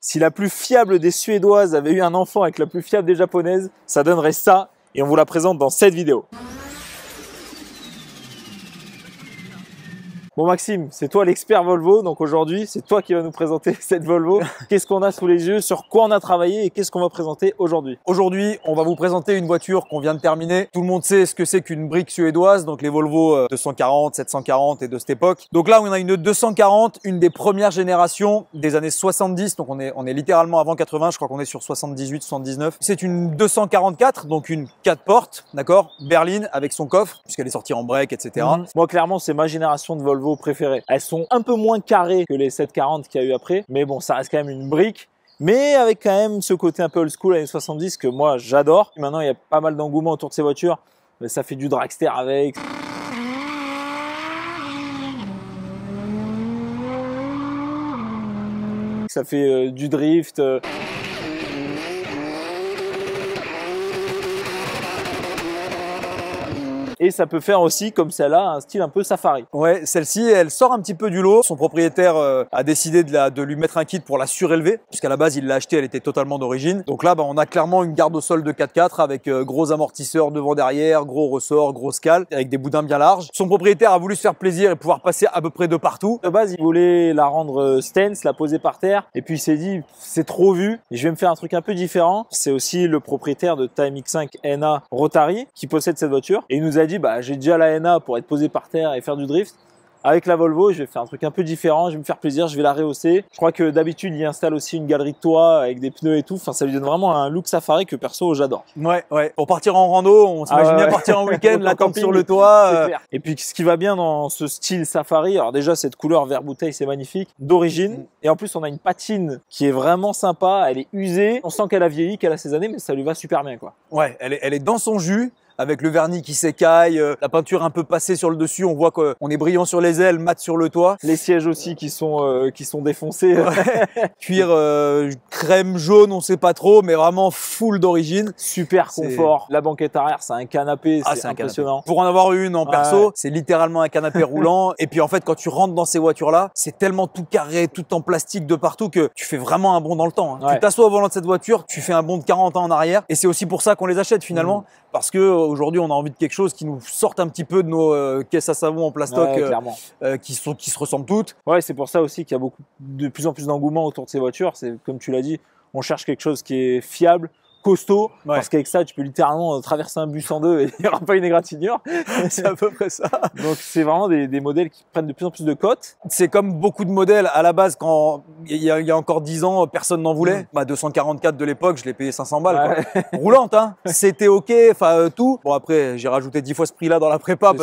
Si la plus fiable des Suédoises avait eu un enfant avec la plus fiable des Japonaises, ça donnerait ça et on vous la présente dans cette vidéo. Bon Maxime, c'est toi l'expert Volvo, donc aujourd'hui c'est toi qui vas nous présenter cette Volvo. Qu'est-ce qu'on a sous les yeux, sur quoi on a travaillé et qu'est-ce qu'on va présenter aujourd'hui? Aujourd'hui, on va vous présenter une voiture qu'on vient de terminer. Tout le monde sait ce que c'est qu'une brique suédoise, donc les Volvo 240, 740 et de cette époque. Donc là, on a une 240, une des premières générations des années 70, donc on est littéralement avant 80, je crois qu'on est sur 78, 79. C'est une 244, donc une 4 portes, d'accord, berline avec son coffre, puisqu'elle est sortie en break, etc. Moi clairement c'est ma génération de Volvo préférées. Elles sont un peu moins carrées que les 740 qu'il y a eu après, mais bon, ça reste quand même une brique, mais avec quand même ce côté un peu old school années 70 que moi j'adore. Maintenant, il y a pas mal d'engouement autour de ces voitures, mais ça fait du dragster avec. Ça fait du drift. Et ça peut faire aussi, comme celle-là, un style un peu safari. Ouais, celle-ci, elle sort un petit peu du lot. Son propriétaire a décidé de lui mettre un kit pour la surélever, puisqu'à la base, il l'a acheté, elle était totalement d'origine. Donc là, on a clairement une garde au sol de 4x4 avec gros amortisseurs devant-derrière, gros ressort, grosse cale, avec des boudins bien larges. Son propriétaire a voulu se faire plaisir et pouvoir passer à peu près de partout. De base, il voulait la rendre stance, la poser par terre, et puis il s'est dit, c'est trop vu, et je vais me faire un truc un peu différent. C'est aussi le propriétaire de Time X5 NA Rotary qui possède cette voiture, et il nous a dit, j'ai déjà la NA pour être posé par terre et faire du drift. Avec la Volvo, je vais faire un truc un peu différent, je vais me faire plaisir, je vais la rehausser. Je crois que d'habitude, il installe aussi une galerie de toit avec des pneus et tout. Enfin, ça lui donne vraiment un look safari que perso, j'adore. Ouais. Pour partir en rando, on s'imagine bien partir en week-end, la tente sur le toit. Et puis, ce qui va bien dans ce style safari, alors déjà, cette couleur vert bouteille, c'est magnifique, d'origine. Et en plus, on a une patine qui est vraiment sympa, elle est usée. On sent qu'elle a vieilli, qu'elle a ses années, mais ça lui va super bien, quoi. Ouais, elle est dans son jus. Avec le vernis qui s'écaille, la peinture un peu passée sur le dessus, on voit qu'on est brillant sur les ailes, mat sur le toit. Les sièges aussi qui sont défoncés. Ouais. Cuir crème jaune, on sait pas trop, mais vraiment full d'origine. Super confort. La banquette arrière, c'est un canapé, c'est impressionnant. Pour en avoir une en perso, c'est littéralement un canapé roulant. Et puis en fait, quand tu rentres dans ces voitures-là, c'est tellement tout carré, tout en plastique de partout que tu fais vraiment un bond dans le temps. Tu t'assois au volant de cette voiture, tu fais un bond de 40 ans en arrière. Et c'est aussi pour ça qu'on les achète finalement. Parce que aujourd'hui, on a envie de quelque chose qui nous sorte un petit peu de nos caisses à savon en plastoc qui se ressemblent toutes. Ouais, c'est pour ça aussi qu'il y a de plus en plus d'engouement autour de ces voitures. C'est comme tu l'as dit, on cherche quelque chose qui est fiable, costaud, parce qu'avec ça, tu peux littéralement traverser un bus en deux et il n'y aura pas une égratignure. C'est à peu près ça. Donc, c'est vraiment des modèles qui prennent de plus en plus de cotes. C'est comme beaucoup de modèles. À la base, quand il y a encore 10 ans, personne n'en voulait. Ma 244 de l'époque, je l'ai payé 500 balles. Quoi. Roulante, hein. C'était OK, enfin tout. Bon, après, j'ai rajouté 10 fois ce prix-là dans la prépa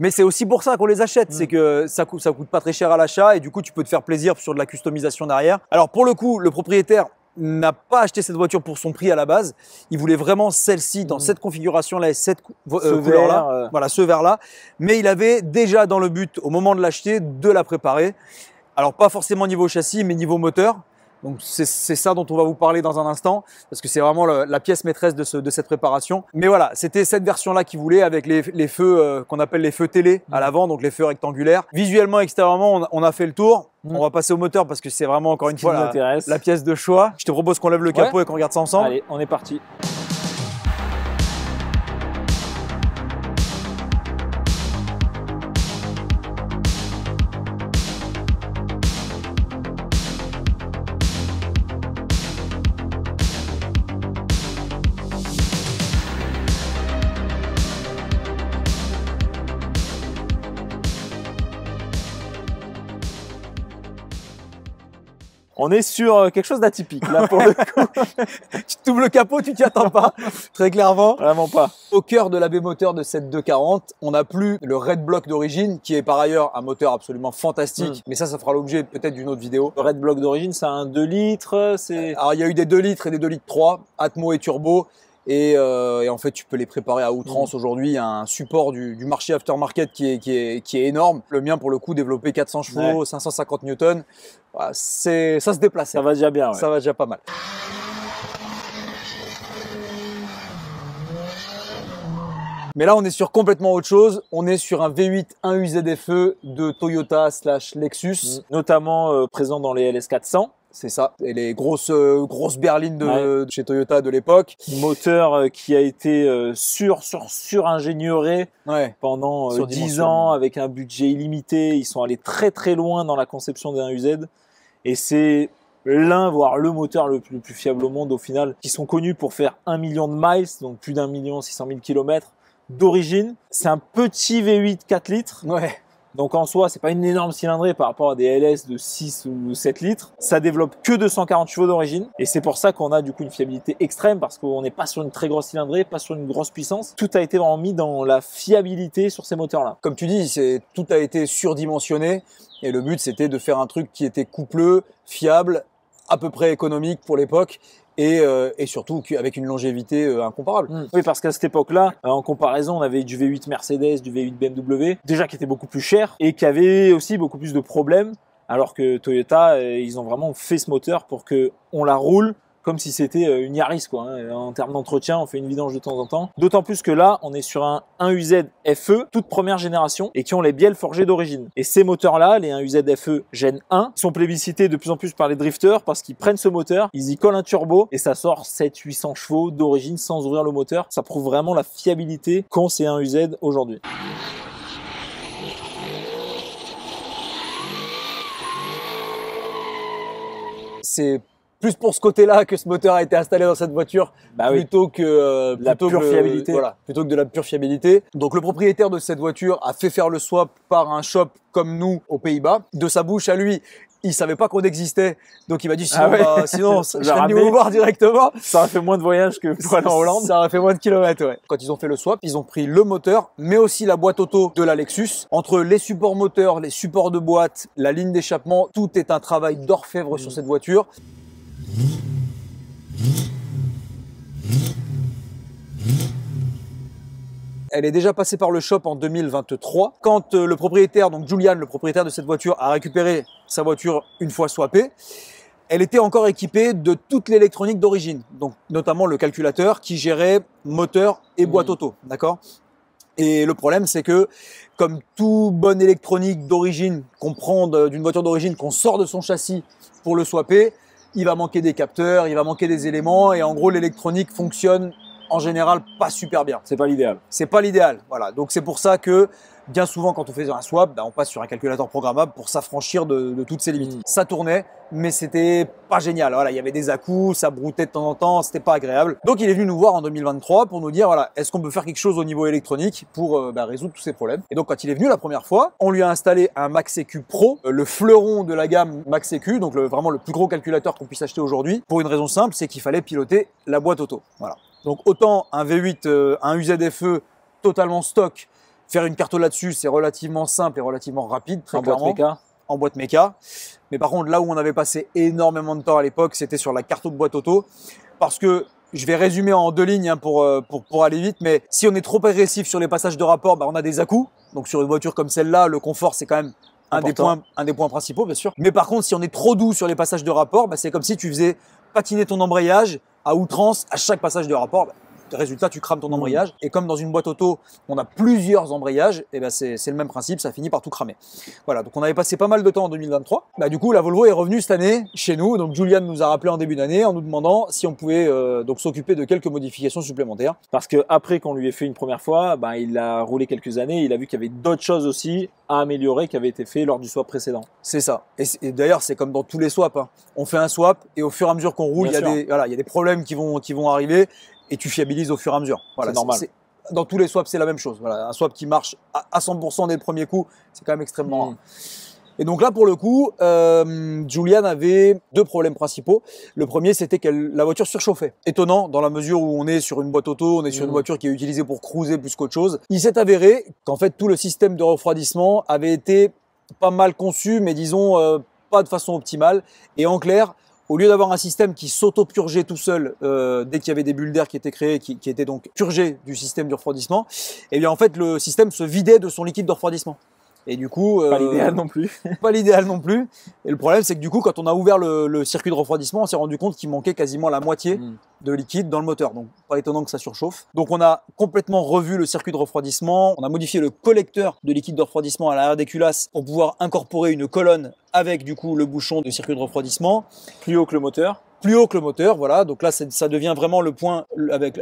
mais c'est aussi pour ça qu'on les achète. C'est que ça coûte pas très cher à l'achat et du coup, tu peux te faire plaisir sur de la customisation derrière. Alors, pour le coup, le propriétaire n'a pas acheté cette voiture pour son prix à la base. Il voulait vraiment celle-ci dans cette configuration-là et cette couleur-là. Voilà, ce vert-là. Mais il avait déjà dans le but, au moment de l'acheter, de la préparer. Alors, pas forcément niveau châssis, mais niveau moteur. Donc, c'est ça dont on va vous parler dans un instant, parce que c'est vraiment la pièce maîtresse de cette préparation. Mais voilà, c'était cette version-là qu'il voulait avec les feux qu'on appelle les feux télé à l'avant, donc les feux rectangulaires. Visuellement, extérieurement, on a fait le tour. On va passer au moteur parce que c'est vraiment encore une fois la pièce de choix. Je te propose qu'on lève le capot et qu'on regarde ça ensemble. Allez, on est parti. On est sur quelque chose d'atypique là pour le coup. Tu t'ouvres le capot, tu t'y attends pas, très clairement. Vraiment pas. Au cœur de la baie moteur de cette 240, on n'a plus le Red Block d'origine, qui est par ailleurs un moteur absolument fantastique. Mais ça fera l'objet peut-être d'une autre vidéo. Le Red Block d'origine, c'est un 2 litres. Alors il y a eu des 2 litres et des 2 litres 3, Atmo et turbo. Et en fait, tu peux les préparer à outrance aujourd'hui. Il y a un support du marché aftermarket qui est énorme. Le mien, pour le coup, développé 400 chevaux, 550 newtons. Voilà, ça se déplace. Ça va déjà bien. Ça va déjà pas mal. Mais là, on est sur complètement autre chose. On est sur un V8 1U ZFE de Toyota / Lexus. Notamment présent dans les LS400. C'est ça. Et les grosses berlines de chez Toyota de l'époque. Moteur qui a été sur-ingénieuré pendant 10 ans avec un budget illimité. Ils sont allés très très loin dans la conception des 1UZ. Et c'est l'un, voire le moteur le plus fiable au monde au final, qui sont connus pour faire 1 million de miles, donc plus d'1 600 000 kilomètres d'origine. C'est un petit V8 4 litres. Donc en soi, c'est pas une énorme cylindrée par rapport à des LS de 6 ou 7 litres. Ça développe que 240 chevaux d'origine. Et c'est pour ça qu'on a du coup une fiabilité extrême parce qu'on n'est pas sur une très grosse cylindrée, pas sur une grosse puissance. Tout a été vraiment mis dans la fiabilité sur ces moteurs-là. Comme tu dis, tout a été surdimensionné. Et le but, c'était de faire un truc qui était coupleux, fiable, à peu près économique pour l'époque. Et surtout avec une longévité incomparable. Oui, parce qu'à cette époque-là, en comparaison, on avait du V8 Mercedes, du V8 BMW, déjà qui était beaucoup plus cher et qui avait aussi beaucoup plus de problèmes, alors que Toyota, ils ont vraiment fait ce moteur pour que on la roule comme si c'était une Yaris, quoi. En termes d'entretien, on fait une vidange de temps en temps. D'autant plus que là, on est sur un 1UZ FE, toute première génération, et qui ont les bielles forgées d'origine. Et ces moteurs-là, les 1UZ FE Gen 1, sont plébiscités de plus en plus par les drifters parce qu'ils prennent ce moteur, ils y collent un turbo, et ça sort 700-800 chevaux d'origine sans ouvrir le moteur. Ça prouve vraiment la fiabilité qu'ont ces 1UZ aujourd'hui. C'est plus pour ce côté-là que ce moteur a été installé dans cette voiture, plutôt que de la pure fiabilité. Donc le propriétaire de cette voiture a fait faire le swap par un shop comme nous aux Pays-Bas. De sa bouche à lui, il savait pas qu'on existait, donc il m'a dit sinon je serais venu vous voir directement. Ça aurait fait moins de voyages que pour aller en Hollande. Ça aurait fait moins de kilomètres, Quand ils ont fait le swap, ils ont pris le moteur, mais aussi la boîte auto de la Lexus. Entre les supports moteurs, les supports de boîte, la ligne d'échappement, tout est un travail d'orfèvre sur cette voiture. Elle est déjà passée par le shop en 2023. Quand le propriétaire, donc Julian, le propriétaire de cette voiture, a récupéré sa voiture une fois swappée, elle était encore équipée de toute l'électronique d'origine, donc notamment le calculateur qui gérait moteur et boîte auto, d'accord ? Et le problème, c'est que comme tout bonne électronique d'origine qu'on prend d'une voiture d'origine, qu'on sort de son châssis pour le swapper, il va manquer des capteurs, il va manquer des éléments, et en gros l'électronique fonctionne en général pas super bien. C'est pas l'idéal. C'est pas l'idéal, voilà. Donc c'est pour ça que bien souvent quand on fait un swap, on passe sur un calculateur programmable pour s'affranchir de toutes ces limites. Ça tournait, mais c'était pas génial. Voilà, il y avait des à-coups, ça broutait de temps en temps, c'était pas agréable. Donc il est venu nous voir en 2023 pour nous dire voilà, est-ce qu'on peut faire quelque chose au niveau électronique pour résoudre tous ces problèmes. Et donc quand il est venu la première fois, on lui a installé un MaxEQ Pro, le fleuron de la gamme MaxEQ, donc vraiment le plus gros calculateur qu'on puisse acheter aujourd'hui, pour une raison simple, c'est qu'il fallait piloter la boîte auto. Voilà. Donc autant un V8, un UZFE totalement stock, faire une carte là-dessus, c'est relativement simple et relativement rapide, très clairement. En boîte méca. Mais par contre, là où on avait passé énormément de temps à l'époque, c'était sur la carte de boîte auto. Parce que, je vais résumer en 2 lignes pour aller vite, mais si on est trop agressif sur les passages de rapport, on a des à-coups. Donc sur une voiture comme celle-là, le confort, c'est quand même un des points principaux, bien sûr. Mais par contre, si on est trop doux sur les passages de rapport, c'est comme si tu faisais patiner ton embrayage à outrance à chaque passage de rapport. Résultat, tu crames ton embrayage. Et comme dans une boîte auto, on a plusieurs embrayages, et c'est le même principe, ça finit par tout cramer. Voilà, donc on avait passé pas mal de temps en 2023. Du coup, la Volvo est revenue cette année chez nous. Donc Julian nous a rappelé en début d'année en nous demandant si on pouvait donc s'occuper de quelques modifications supplémentaires. Parce que après qu'on lui ait fait une première fois, il a roulé quelques années, il a vu qu'il y avait d'autres choses aussi à améliorer qui avaient été fait lors du swap précédent. C'est ça. Et d'ailleurs, c'est comme dans tous les swaps. On fait un swap et au fur et à mesure qu'on roule, il y a des problèmes qui vont arriver. Et tu fiabilises au fur et à mesure. Voilà, c'est normal. Dans tous les swaps, c'est la même chose. Voilà, un swap qui marche à 100% dès le premier coup, c'est quand même extrêmement rare. Et donc là, pour le coup, Julian avait 2 problèmes principaux. Le premier, c'était que la voiture surchauffait. Étonnant, dans la mesure où on est sur une boîte auto, on est sur une voiture qui est utilisée pour cruiser plus qu'autre chose. Il s'est avéré qu'en fait, tout le système de refroidissement avait été pas mal conçu, mais disons pas de façon optimale. Et en clair, au lieu d'avoir un système qui s'auto-purgeait tout seul dès qu'il y avait des bulles d'air qui étaient créées, qui étaient donc purgées du système de refroidissement, eh bien en fait le système se vidait de son liquide de refroidissement. Et du coup, pas l'idéal non plus. Pas l'idéal non plus. Et le problème, c'est que du coup, quand on a ouvert le circuit de refroidissement, on s'est rendu compte qu'il manquait quasiment la moitié de liquide dans le moteur. Donc, pas étonnant que ça surchauffe. Donc, on a complètement revu le circuit de refroidissement. On a modifié le collecteur de liquide de refroidissement à l'arrière des culasses pour pouvoir incorporer une colonne avec du coup le bouchon de circuit de refroidissement. Plus haut que le moteur. Plus haut que le moteur, voilà. Donc là, ça devient vraiment le point avec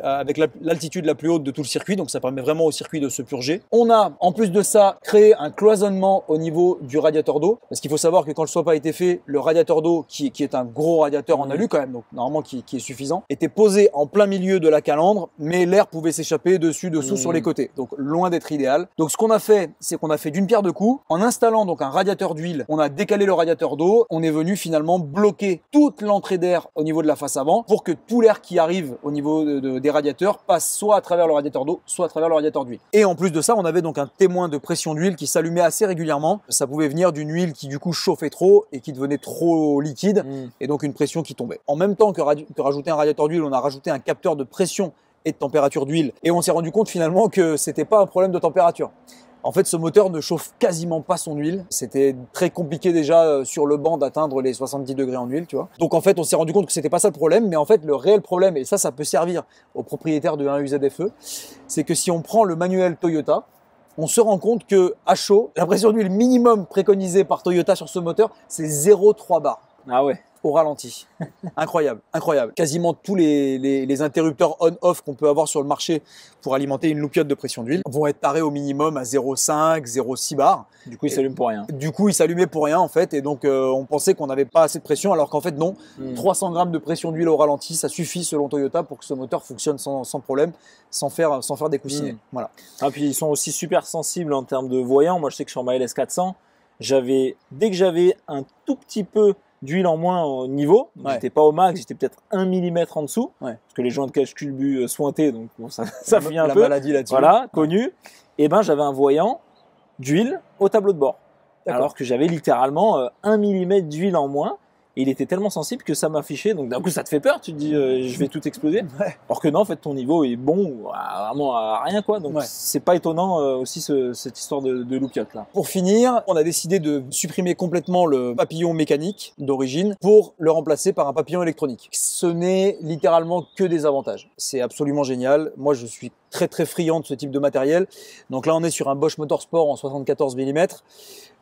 l'altitude la plus haute de tout le circuit. Donc ça permet vraiment au circuit de se purger. On a, en plus de ça, créé un cloisonnement au niveau du radiateur d'eau. Parce qu'il faut savoir que quand le swap a été fait, le radiateur d'eau, qui est un gros radiateur en alu quand même, donc normalement qui est suffisant, était posé en plein milieu de la calandre, mais l'air pouvait s'échapper dessus, dessous, sur les côtés. Donc loin d'être idéal. Donc ce qu'on a fait, c'est qu'on a fait d'une pierre deux coups. En installant donc un radiateur d'huile, on a décalé le radiateur d'eau. On est venu finalement bloquer toute l'entrée d'air au niveau de la face avant pour que tout l'air qui arrive au niveau des radiateurs passe soit à travers le radiateur d'eau, soit à travers le radiateur d'huile. Et en plus de ça, on avait donc un témoin de pression d'huile qui s'allumait assez régulièrement. Ça pouvait venir d'une huile qui du coup chauffait trop et qui devenait trop liquide et donc une pression qui tombait. En même temps que rajouter un radiateur d'huile, on a rajouté un capteur de pression et de température d'huile et on s'est rendu compte finalement que c'était pas un problème de température. En fait, ce moteur ne chauffe quasiment pas son huile. C'était très compliqué déjà sur le banc d'atteindre les 70 degrés en huile, tu vois. Donc en fait, on s'est rendu compte que c'était pas ça le problème, mais en fait, le réel problème, et ça peut servir aux propriétaires de 1UZFE, c'est que si on prend le manuel Toyota, on se rend compte que à chaud, la pression d'huile minimum préconisée par Toyota sur ce moteur, c'est 0,3 bar. Ah ouais. Au ralenti. Incroyable, incroyable. Quasiment tous les interrupteurs on-off qu'on peut avoir sur le marché pour alimenter une loupiote de pression d'huile vont être tarés au minimum à 0,5, 0,6 bar. Du coup, il s'allume pour rien. Du coup, il s'allumait pour rien en fait. Et donc, on pensait qu'on n'avait pas assez de pression alors qu'en fait, non. 300 grammes de pression d'huile au ralenti, ça suffit selon Toyota pour que ce moteur fonctionne sans problème, sans faire des coussinets. Voilà. Ah, puis ils sont aussi super sensibles en termes de voyants. Moi, je sais que sur ma LS400, dès que j'avais un tout petit peu d'huile en moins au niveau, j'étais pas au max, j'étais peut-être 1 mm en dessous, parce que les joints de cage culbu sointaient, donc bon, ça fuit un peu. La maladie là-dessus. Voilà, connu. Et ben j'avais un voyant d'huile au tableau de bord, alors que j'avais littéralement 1 mm d'huile en moins. Et il était tellement sensible que ça m'affichait, donc d'un coup ça te fait peur, tu te dis je vais tout exploser. Alors que non, en fait ton niveau est bon, vraiment à rien quoi, donc c'est pas étonnant aussi cette histoire de loupiote là. Pour finir, on a décidé de supprimer complètement le papillon mécanique d'origine pour le remplacer par un papillon électronique. Ce n'est littéralement que des avantages. C'est absolument génial. Moi je suis très très friand de ce type de matériel. Donc là on est sur un Bosch Motorsport en 74 mm.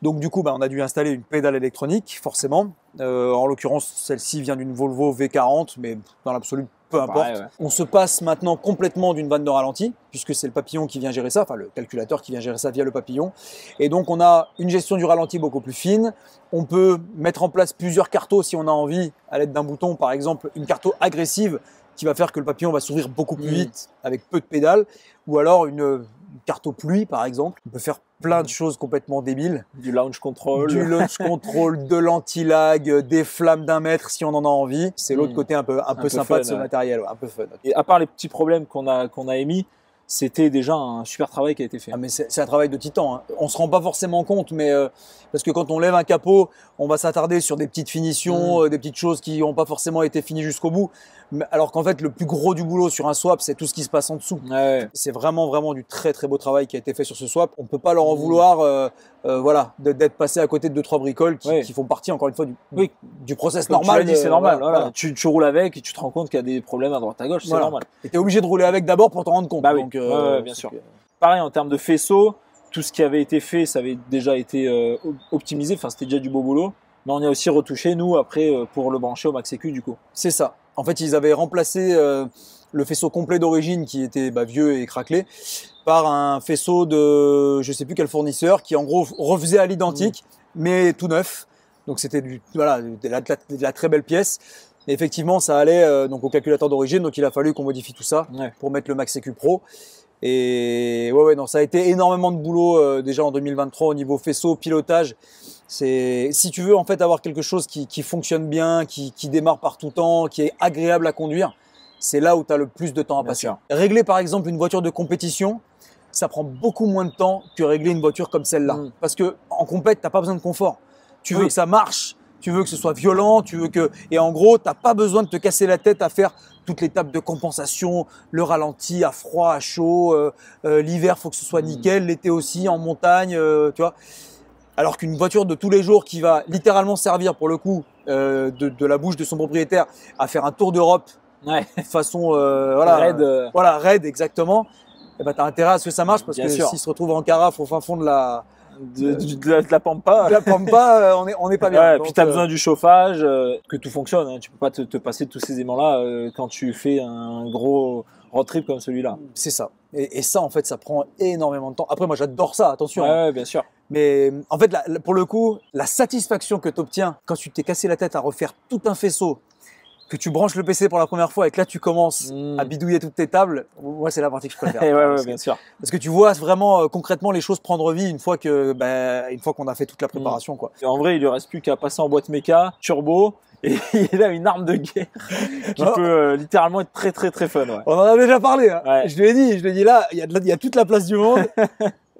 Donc du coup, on a dû installer une pédale électronique, forcément. En l'occurrence, celle-ci vient d'une Volvo V40, mais dans l'absolu, peu importe. Pareil, ouais. On se passe maintenant complètement d'une vanne de ralenti, puisque c'est le papillon qui vient gérer ça, enfin le calculateur qui vient gérer ça via le papillon. Et donc on a une gestion du ralenti beaucoup plus fine. On peut mettre en place plusieurs cartos si on a envie, à l'aide d'un bouton, par exemple une carto agressive qui va faire que le papillon va s'ouvrir beaucoup plus vite avec peu de pédales, ou alors une carte pluie par exemple. On peut faire plein de choses complètement débiles. Du launch control. Du launch control, de l'anti-lag, des flammes d'1 mètre si on en a envie. C'est l'autre côté un peu sympa fun, de ce matériel, un peu fun. Et à part les petits problèmes qu'on a émis, c'était déjà un super travail qui a été fait. Ah mais c'est un travail de titan. Hein. On se rend pas forcément compte, mais parce que quand on lève un capot, on va s'attarder sur des petites finitions, des petites choses qui n'ont pas forcément été finies jusqu'au bout. Alors qu'en fait, le plus gros du boulot sur un swap, c'est tout ce qui se passe en dessous. Ouais. C'est vraiment du très très beau travail qui a été fait sur ce swap. On peut pas leur en vouloir, voilà, d'être passé à côté de 2-3 bricoles qui font partie encore une fois du process normal. Tu l'as dit, c'est normal. Voilà. Tu roules avec et tu te rends compte qu'il y a des problèmes à droite à gauche, c'est normal. Et t'es obligé de rouler avec d'abord pour t'en rendre compte. Bah oui, donc, bien sûr. Pareil en termes de faisceau, tout ce qui avait été fait, ça avait déjà été optimisé. Enfin, c'était déjà du beau boulot. Mais on y a aussi retouché, nous, après, pour le brancher au Max EQ, du coup. C'est ça. En fait, ils avaient remplacé le faisceau complet d'origine, qui était vieux et craquelé, par un faisceau de je sais plus quel fournisseur, qui en gros refaisait à l'identique, mais tout neuf. Donc c'était de la très belle pièce. Et effectivement, ça allait donc au calculateur d'origine, donc il a fallu qu'on modifie tout ça pour mettre le Max EQ Pro. Et non, ça a été énormément de boulot déjà en 2023 au niveau faisceau, pilotage. Si tu veux en fait avoir quelque chose qui fonctionne bien, qui démarre par tout temps, qui est agréable à conduire, c'est là où tu as le plus de temps à passer. Régler par exemple une voiture de compétition, ça prend beaucoup moins de temps que régler une voiture comme celle-là. Parce que en compète, t'as pas besoin de confort. Tu veux que ça marche, tu veux que ce soit violent, tu veux que… Et en gros, t'as pas besoin de te casser la tête à faire toutes les étapes de compensation, le ralenti à froid, à chaud, l'hiver, faut que ce soit nickel, l'été aussi, en montagne, tu vois. Alors qu'une voiture de tous les jours qui va littéralement servir, pour le coup, de la bouche de son propriétaire à faire un tour d'Europe façon voilà, raid, voilà, raid exactement, et ben, tu as intérêt à ce que ça marche parce Bien que sûr. s'il se retrouve en carafe au fin fond de la Pampa. on n'est pas bien. Ouais, Donc, puis tu as besoin du chauffage, que tout fonctionne. Hein. Tu peux pas te passer de tous ces aimants-là quand tu fais un gros road trip comme celui-là. c'est ça. Et ça, en fait, ça prend énormément de temps. Après, moi, j'adore ça, attention. Ouais, bien sûr. Mais en fait, pour le coup, la satisfaction que tu obtiens quand tu t'es cassé la tête à refaire tout un faisceau, que tu branches le PC pour la première fois et que là, tu commences à bidouiller toutes tes tables, moi, c'est la partie que je préfère. Ouais, bien sûr. Parce que tu vois vraiment concrètement les choses prendre vie une fois qu'on a fait toute la préparation, quoi. Et en vrai, il lui reste plus qu'à passer en boîte méca, turbo, et il a une arme de guerre qui peut littéralement être très très très fun. Ouais. On en a déjà parlé. Hein. Ouais. Je lui ai dit là, il y a toute la place du monde.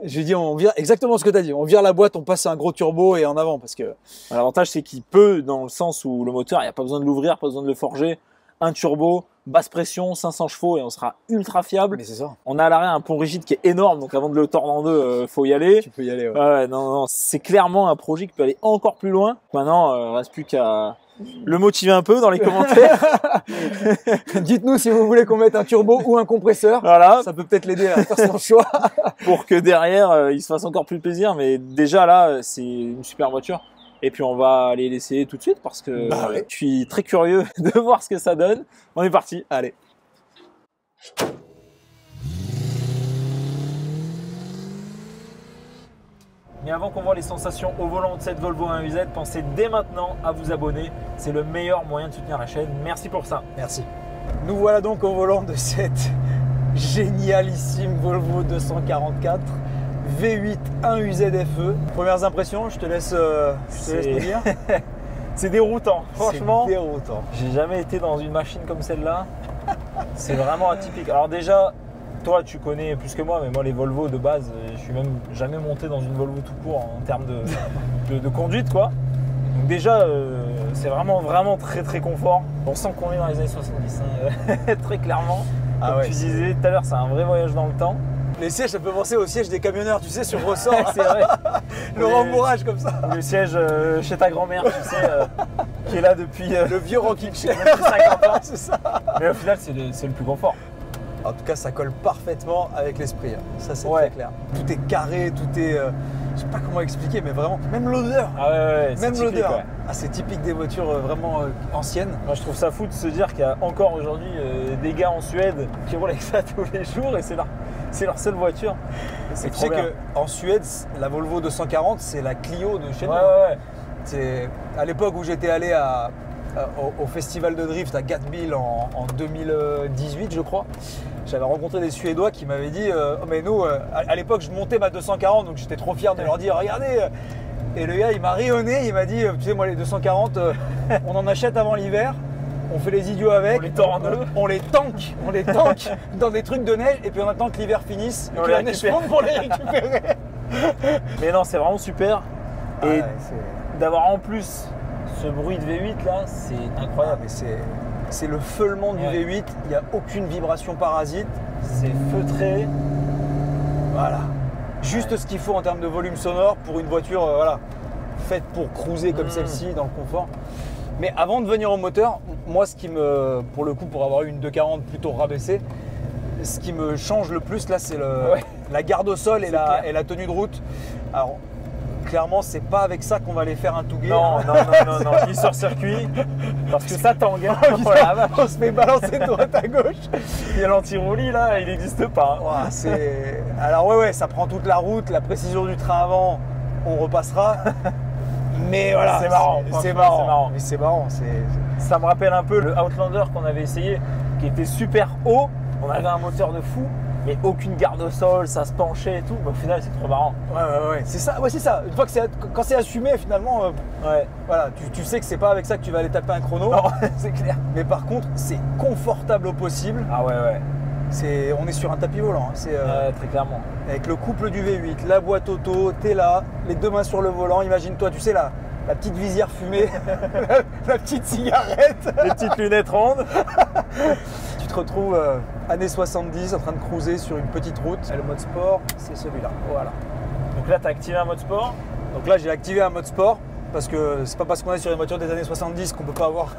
Je lui ai dit, on vire exactement ce que tu as dit. On vire la boîte, on passe un gros turbo et en avant parce que. L'avantage, c'est qu'il peut, dans le sens où le moteur, il n'y a pas besoin de l'ouvrir, pas besoin de le forger. Un turbo, basse pression, 500 chevaux et on sera ultra fiable. Mais c'est ça. On a à l'arrière un pont rigide qui est énorme, donc avant de le tordre en deux, faut y aller. Tu peux y aller. Ouais. Ouais, non, c'est clairement un projet qui peut aller encore plus loin. Maintenant, reste plus qu'à le motiver un peu dans les commentaires. Dites-nous si vous voulez qu'on mette un turbo ou un compresseur. Voilà. Ça peut peut-être l'aider à faire son choix. Pour que derrière, il se fasse encore plus plaisir. Mais déjà là, c'est une super voiture. Et puis on va aller l'essayer tout de suite parce que ouais. je suis très curieux de voir ce que ça donne. On est parti. Allez. Mais avant qu'on voit les sensations au volant de cette Volvo 1UZ, pensez dès maintenant à vous abonner. C'est le meilleur moyen de soutenir la chaîne. Merci pour ça. Merci. Nous voilà donc au volant de cette génialissime Volvo 244 V8 1UZ FE. Premières impressions, je te laisse me dire. C'est déroutant, franchement. C'est déroutant. J'ai jamais été dans une machine comme celle-là. C'est vraiment atypique. Alors déjà, toi tu connais plus que moi, mais moi les Volvo de base, je suis même jamais monté dans une Volvo tout court en termes de conduite, quoi. Donc déjà, c'est vraiment très très confort. On sent qu'on est dans les années 70, hein, très clairement. Comme tu disais tout à l'heure, c'est un vrai voyage dans le temps. Les sièges, ça peut penser aux sièges des camionneurs, tu sais, sur ressort. C'est vrai. Le rembourrage comme ça. Le siège chez ta grand-mère, tu sais, qui est là depuis le vieux rocking chair. Depuis 50 ans. C'est ça. Mais au final, c'est le plus confort. En tout cas, ça colle parfaitement avec l'esprit. Ça, c'est très clair. Tout est carré, tout est… je sais pas comment expliquer, mais vraiment… Même l'odeur. Ah ouais, même typique, l'odeur. Ouais. Ah, c'est typique des voitures vraiment anciennes. Moi, je trouve ça fou de se dire qu'il y a encore aujourd'hui des gars en Suède qui roulent avec ça tous les jours et c'est leur seule voiture. C'est tu sais qu'en Suède, la Volvo 240, c'est la Clio de chez nous. Ouais. C'est à l'époque où j'étais allé au festival de drift à Gatbill en 2018, je crois. J'avais rencontré des Suédois qui m'avaient dit mais nous, à l'époque, je montais ma 240, donc j'étais trop fier de leur dire regardez. Et le gars, il m'a rayonné, il m'a dit tu sais, moi, les 240, on en achète avant l'hiver. On fait les idiots avec, on les tord en deux, on les tank dans des trucs de neige et puis on attend que l'hiver finisse et que la neige fonde pour les récupérer. Mais non, c'est vraiment super. Et d'avoir en plus ce bruit de V8 là, c'est incroyable. C'est le feulement du V8, il n'y a aucune vibration parasite. C'est feutré. Voilà. Juste ce qu'il faut en termes de volume sonore pour une voiture faite pour cruiser comme celle-ci dans le confort. Mais avant de venir au moteur, moi pour le coup, pour avoir eu une 240 plutôt rabaissée, ce qui me change le plus là, c'est la garde au sol et la tenue de route. Alors clairement, c'est pas avec ça qu'on va aller faire un touguet. Non, ni sur circuit, parce que ça tangue. Hein. On se fait balancer de droite à gauche. Il y a l'anti-roulis là, il n'existe pas. Hein. Alors ça prend toute la route, la précision du train avant, on repassera. Mais voilà, c'est marrant. Mais c'est marrant. Ça me rappelle un peu le Outlander qu'on avait essayé, qui était super haut. On avait un moteur de fou, mais aucune garde au sol, ça se penchait et tout. Mais au final, c'est trop marrant. Ouais. C'est ça. Ouais, c'est ça. Une fois que quand c'est assumé, finalement, voilà, tu sais que c'est pas avec ça que tu vas aller taper un chrono. Non, c'est clair. Mais par contre, c'est confortable au possible. Ah ouais. On est sur un tapis volant. Hein. Très clairement. Avec le couple du V8, la boîte auto, t'es là, les deux mains sur le volant. Imagine-toi, tu sais, la petite visière fumée, la petite cigarette, les petites lunettes rondes. Tu te retrouves années 70 en train de cruiser sur une petite route. Et le mode sport, c'est celui-là. Voilà. Donc là, tu as activé un mode sport. Donc là, j'ai activé un mode sport. Parce que c'est pas parce qu'on est sur une voiture des années 70 qu'on peut pas avoir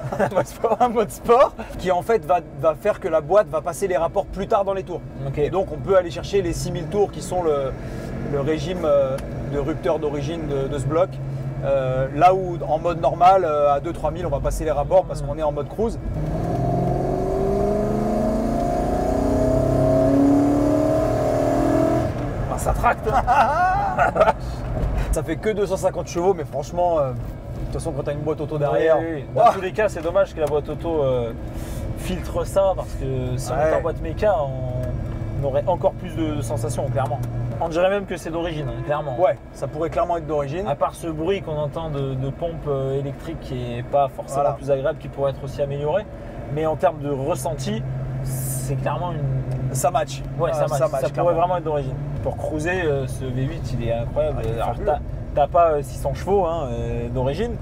un mode sport qui en fait va faire que la boîte va passer les rapports plus tard dans les tours. Okay. Et donc on peut aller chercher les 6000 tours qui sont le régime de rupteur d'origine de ce bloc. Là où en mode normal, à 2-3 000, on va passer les rapports parce qu'on est en mode cruise. Ah, ça tracte. Ça fait que 250 chevaux, mais franchement, de toute façon, quand tu as une boîte auto derrière. Oui. Dans tous les cas, c'est dommage que la boîte auto filtre ça parce que si on était en boîte méca, on aurait encore plus de sensations, clairement. On dirait même que c'est d'origine, hein, clairement. Ouais, ça pourrait clairement être d'origine. À part ce bruit qu'on entend de pompe électrique qui n'est pas forcément plus agréable, qui pourrait être aussi amélioré. Mais en termes de ressenti, c'est clairement une. Ça match. Ouais, ça match. Ça pourrait vraiment être d'origine. Pour cruiser, ce V8, il est incroyable. Alors, t'as pas 600 chevaux d'origine,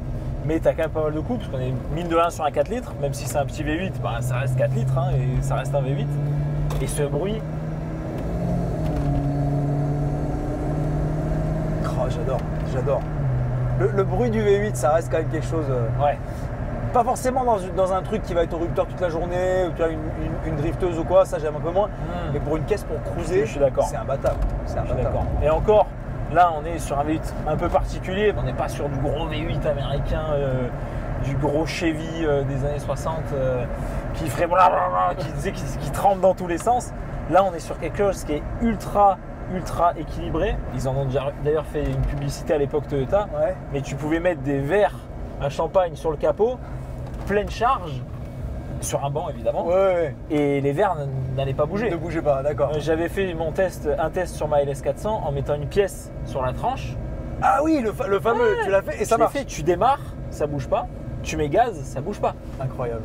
mais t'as quand même pas mal de coups, parce qu'on est mine de rien sur un 4 litres, même si c'est un petit V8, bah, ça reste 4 litres, hein, et ça reste un V8. Et ce bruit. Oh, j'adore. Le bruit du V8, ça reste quand même quelque chose. Ouais. Pas forcément dans un truc qui va être au rupteur toute la journée, ou tu as une drifteuse ou quoi, ça j'aime un peu moins. Mais pour une caisse pour cruiser, je suis d'accord. C'est imbattable. Et encore, là on est sur un V8 un peu particulier, on n'est pas sur du gros V8 américain, du gros Chevy des années 60 qui ferait blablabla, qui tremble dans tous les sens. Là on est sur quelque chose qui est ultra équilibré. Ils en ont d'ailleurs fait une publicité à l'époque Toyota, mais tu pouvais mettre des verres à champagne sur le capot, pleine charge, sur un banc évidemment, et les verres n'allaient pas bouger. Ne bougeaient pas, d'accord. J'avais fait un test sur ma LS400 en mettant une pièce sur la tranche. Ah oui, le fameux, tu l'as fait et ça marche. Tu démarres, ça bouge pas, tu mets gaz, ça bouge pas. Incroyable.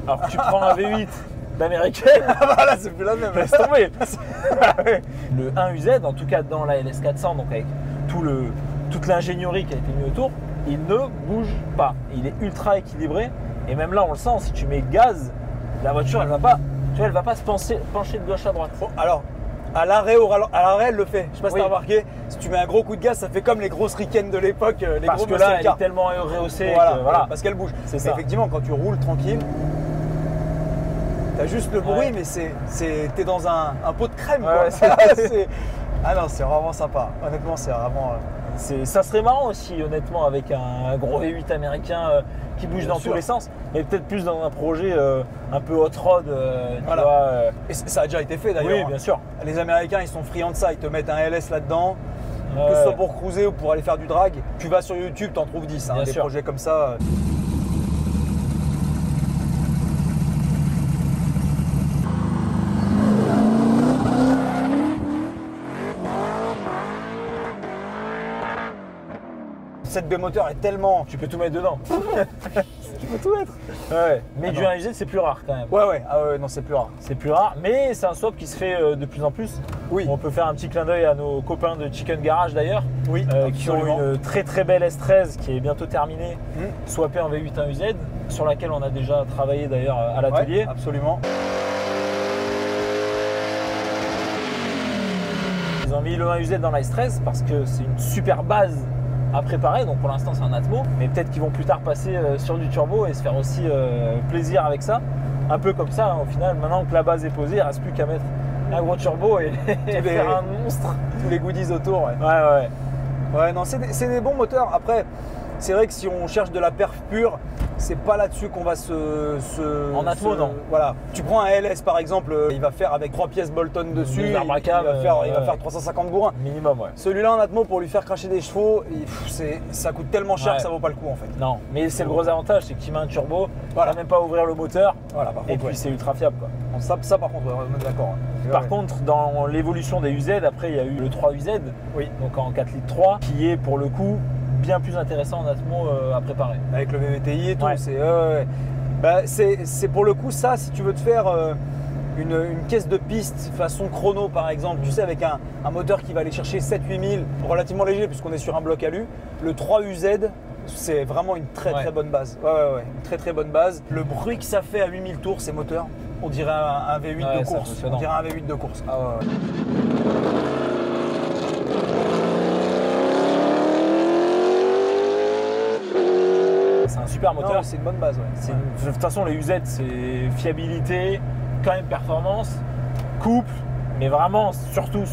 Alors que tu prends un V8 d'américaine, voilà, c'est plus la même. Laisse tomber. Le 1UZ, en tout cas dans la LS400, donc avec toute l'ingénierie qui a été mise autour, il ne bouge pas. Il est ultra équilibré. Et même là, on le sent, si tu mets gaz, la voiture, elle va pas se pencher de gauche à droite. Alors, à l'arrêt, elle le fait. Je sais pas si tu as remarqué, si tu mets un gros coup de gaz, ça fait comme les grosses ricaines de l'époque. Parce que là, elle est tellement rehaussée. Voilà, parce qu'elle bouge. C'est ça. Effectivement, quand tu roules tranquille, t'as juste le bruit, mais t'es dans un pot de crème. Quoi. Ah non, c'est vraiment sympa. Honnêtement, c'est vraiment. Ça serait marrant aussi, honnêtement, avec un gros V8 américain qui bouge dans tous les sens, mais peut-être plus dans un projet un peu hot-rod. Et ça a déjà été fait d'ailleurs. Oui, bien sûr. Les Américains, ils sont friands de ça. Ils te mettent un LS là-dedans, que ce soit pour cruiser ou pour aller faire du drag. Tu vas sur YouTube, t'en trouves 10. Des projets comme ça. Cette B-moteur est tellement. Tu peux tout mettre dedans. Tu peux tout mettre. Mais du 1UZ, c'est plus rare quand même. Non, c'est plus rare. C'est plus rare, mais c'est un swap qui se fait de plus en plus. Oui. On peut faire un petit clin d'œil à nos copains de Chicken Garage d'ailleurs, qui ont une très belle S13 qui est bientôt terminée, swappée en V8 1UZ, sur laquelle on a déjà travaillé d'ailleurs à l'atelier. Absolument. Ils ont mis le 1UZ dans la S13 parce que c'est une super base à préparer, donc pour l'instant c'est un Atmo, mais peut-être qu'ils vont plus tard passer sur du turbo et se faire aussi plaisir avec ça, un peu comme ça, hein, au final, maintenant que la base est posée, il ne reste plus qu'à mettre un gros turbo et faire un monstre. Tous les goodies autour. Ouais, non, c'est des bons moteurs. Après, c'est vrai que si on cherche de la perf pure, c'est pas là-dessus qu'on va En Atmo, non. Voilà. Tu prends un LS par exemple, il va faire avec 3 pièces Bolton dessus, il va faire 350 bourrins. Minimum, Celui-là en Atmo, pour lui faire cracher des chevaux, ça coûte tellement cher que ça vaut pas le coup en fait. Non, mais c'est le gros avantage, c'est que tu mets un turbo, tu n'as même pas à ouvrir le moteur, et puis c'est ultra fiable. Quoi. Ça par contre, on est d'accord. Par contre, dans l'évolution des UZ, après il y a eu le 3UZ, donc en 4 litres 3, qui est pour le coup bien plus intéressant en Atmo à préparer. Avec le VVTI et tout, c'est pour le coup ça, si tu veux te faire une caisse de piste façon chrono par exemple, tu sais, avec un moteur qui va aller chercher 7-8 000, relativement léger puisqu'on est sur un bloc alu, le 3UZ, c'est vraiment une très bonne base. Ouais, une très bonne base. Le bruit que ça fait à 8000 tours, ces moteurs, on dirait un V8 de course. On dirait un V8 de course. Ah ouais. C'est un super moteur. C'est une bonne base. Ouais. De toute façon, les UZ, c'est fiabilité, quand même performance, couple, mais vraiment, surtout,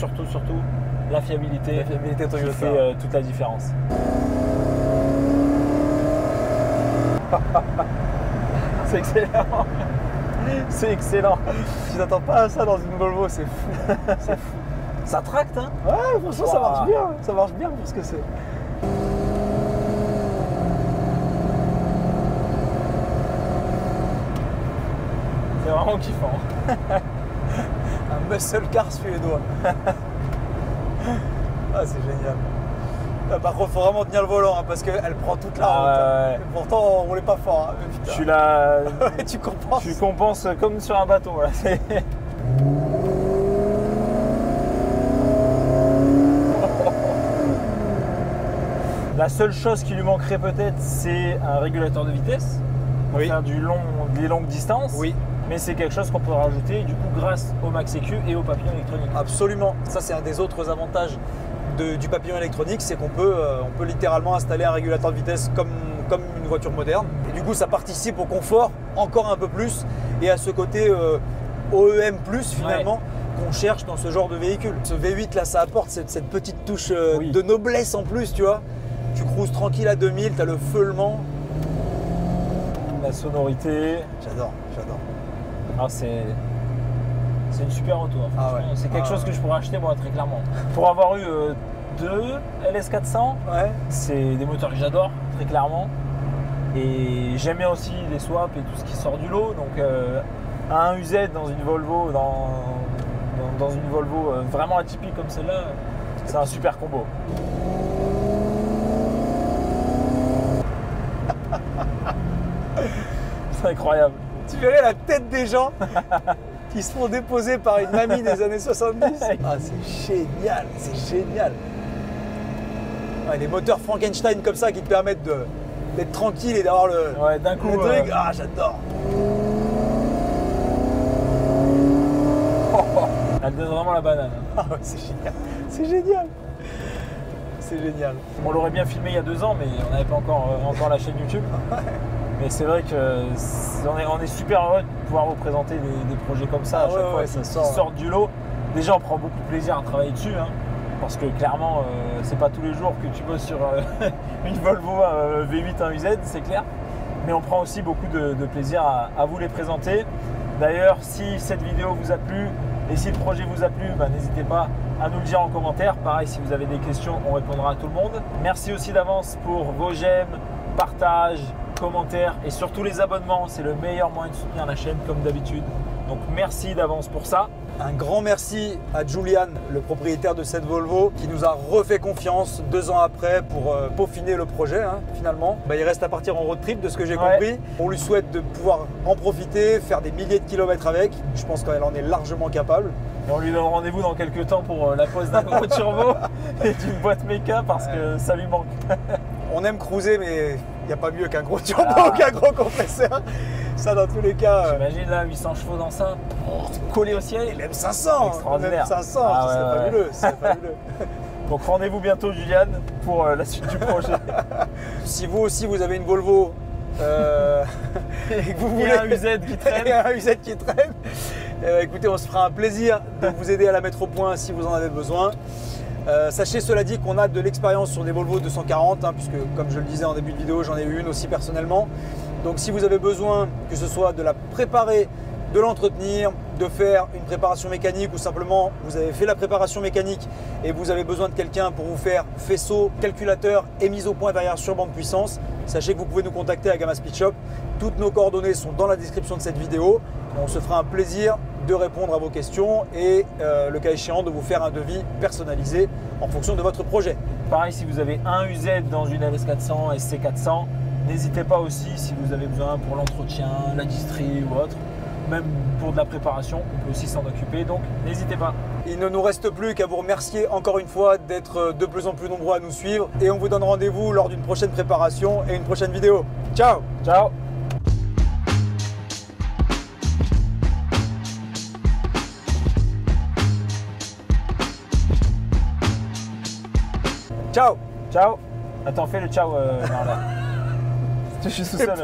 la fiabilité. La fiabilité qui fait toute la différence. C'est excellent. C'est excellent. Tu t'attends pas à ça dans une Volvo, c'est fou. C'est fou. Ça tracte, hein? Ouais, franchement, ça marche bien. Ça marche bien pour ce que c'est. C'est vraiment kiffant. Un muscle car suédois. Ah, c'est génial. Par contre, il faut vraiment tenir le volant hein, parce qu'elle prend toute la route. Ouais. Pourtant, on roulait pas fort. Hein, je suis là. Tu compenses. Tu compenses comme sur un bateau. Là. La seule chose qui lui manquerait peut-être, c'est un régulateur de vitesse pour faire des longues distances. Oui. Mais c'est quelque chose qu'on peut rajouter du coup grâce au Max EQ et au papillon électronique. Absolument. Ça, c'est un des autres avantages du papillon électronique, c'est qu'on peut, littéralement installer un régulateur de vitesse comme une voiture moderne. Et du coup, ça participe au confort encore un peu plus et à ce côté OEM+, finalement, qu'on cherche dans ce genre de véhicule. Ce V8 là, ça apporte cette petite touche de noblesse en plus, tu vois. Tu cruises tranquille à 2000, tu as le feulement. La sonorité. J'adore. Ah, c'est une super auto. Hein, c'est quelque chose que je pourrais acheter moi très clairement. Pour avoir eu deux LS400, c'est des moteurs que j'adore très clairement. Et j'aime bien aussi les swaps et tout ce qui sort du lot. Donc un UZ dans une Volvo, dans une Volvo vraiment atypique comme celle-là, c'est un super combo. C'est incroyable. Tu verrais la tête des gens qui se font déposer par une mamie des années 70. Ah, c'est génial, c'est génial. Ouais, les moteurs Frankenstein comme ça qui te permettent d'être tranquille et d'avoir le truc. Ah, j'adore. Elle donne vraiment la banane. Ah ouais, c'est génial. C'est génial. C'est génial. On l'aurait bien filmé il y a 2 ans, mais on n'avait pas encore la chaîne YouTube. Mais c'est vrai qu'on est super heureux de pouvoir vous présenter des projets comme ça à chaque fois qui sortent du lot. Déjà, on prend beaucoup de plaisir à travailler dessus, hein, parce que clairement, c'est pas tous les jours que tu bosses sur une Volvo V8 1 UZ, c'est clair. Mais on prend aussi beaucoup de plaisir à vous les présenter. D'ailleurs, si cette vidéo vous a plu et si le projet vous a plu, n'hésitez pas à nous le dire en commentaire. Pareil, si vous avez des questions, on répondra à tout le monde. Merci aussi d'avance pour vos j'aime, partages, commentaires et surtout les abonnements. C'est le meilleur moyen de soutenir la chaîne comme d'habitude. Donc merci d'avance pour ça. Un grand merci à Julian, le propriétaire de cette Volvo, qui nous a refait confiance 2 ans après pour peaufiner le projet finalement. Il reste à partir en road trip de ce que j'ai compris. On lui souhaite de pouvoir en profiter, faire des milliers de kilomètres avec. Je pense qu'elle en est largement capable. Et on lui donne rendez-vous dans quelques temps pour la pose d'un gros turbo et d'une boîte méca parce que ça lui manque. On aime cruiser, mais il n'y a pas mieux qu'un gros turbo ou qu'un gros compresseur. Ça, dans tous les cas. T'imagines là, 800 chevaux dans ça, collé au ciel. Il aime 500. Extraordinaire. Il aime 500. C'est fabuleux. C'est fabuleux. Donc rendez-vous bientôt, Julian, pour la suite du projet. Si vous aussi, vous avez une Volvo et que vous voulez un UZ qui traîne. Un UZ qui traîne. Écoutez, on se fera un plaisir de vous aider à la mettre au point si vous en avez besoin. Sachez cela dit qu'on a de l'expérience sur des Volvo 240 puisque comme je le disais en début de vidéo, j'en ai eu une aussi personnellement. Donc si vous avez besoin que ce soit de la préparer, de l'entretenir, de faire une préparation mécanique ou simplement vous avez fait la préparation mécanique et vous avez besoin de quelqu'un pour vous faire faisceau, calculateur et mise au point derrière sur bande puissance, sachez que vous pouvez nous contacter à Gamma Speed Shop. Toutes nos coordonnées sont dans la description de cette vidéo. On se fera un plaisir de répondre à vos questions et le cas échéant de vous faire un devis personnalisé en fonction de votre projet. Pareil, si vous avez un UZ dans une LS400, SC400, n'hésitez pas aussi si vous avez besoin pour l'entretien, la distri ou autre, même pour de la préparation, on peut aussi s'en occuper, donc n'hésitez pas. Il ne nous reste plus qu'à vous remercier encore une fois d'être de plus en plus nombreux à nous suivre et on vous donne rendez-vous lors d'une prochaine préparation et une prochaine vidéo. Ciao! Ciao! Ciao! Ciao! Attends, fais le ciao. Non, là. Je suis sous sol.